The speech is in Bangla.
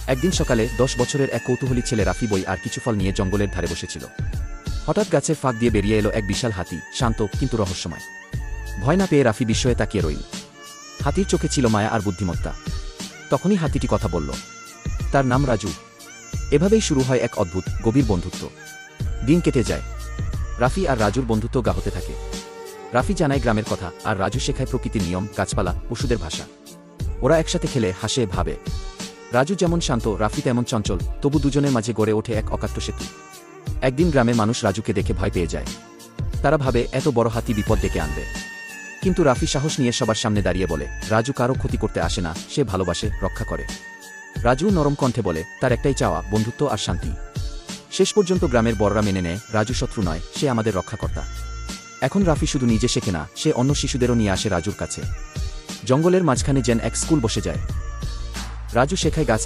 একদিন সকালে 10 বছরের এক কৌতূহলী ছেলে রাফি বই আর কিছু ফল নিয়ে জঙ্গলের ধারে বসেছিল। হঠাৎ গাছের ফাঁক দিয়ে বেরিয়ে এলো এক বিশাল হাতি, শান্ত কিন্তু রহস্যময়। ভয় না পেয়ে রাফি বিস্ময়ে তাকিয়ে রইল। হাতির চোখে ছিল মায়া আর বুদ্ধিমত্তা। তখনই হাতিটি কথা বলল। তার নাম রাজু। এভাবেই শুরু হয় এক অদ্ভুত গভীর বন্ধুত্ব। দিন কেটে যায়। রাফি আর রাজুর বন্ধুত্ব গাহতে থাকে। রাফি জানায় গ্রামের কথা আর রাজু শেখায় প্রকৃতির নিয়ম, গাছপালা, পশুদের ভাষা। ওরা একসাথে খেলে, হাসে, ভাবে। রাজু যেমন শান্ত, রাফি তেমন চঞ্চল, তবু দুজনের মাঝে গড়ে ওঠে এক অকাট্য সেতু। একদিন গ্রামের মানুষ রাজুকে দেখে ভয় পেয়ে যায়। তারা ভাবে এত বড় হাতি বিপদ ডেকে আনবে। কিন্তু রাফি সাহস নিয়ে সবার সামনে দাঁড়িয়ে বলে, রাজু কারো ক্ষতি করতে আসে না, সে ভালোবাসে, রক্ষা করে। রাজু নরম কণ্ঠে বলে, তার একটাই চাওয়া, বন্ধুত্ব আর শান্তি। শেষ পর্যন্ত গ্রামের বড়রা মেনে নেয়, রাজু শত্রু নয়, সে আমাদের রক্ষাকর্তা। এখন রাফি শুধু নিজে শেখে না, সে অন্য শিশুদেরও নিয়ে আসে রাজুর কাছে। জঙ্গলের মাঝখানে যেন এক স্কুল বসে যায়। রাজু শেখায় গাছ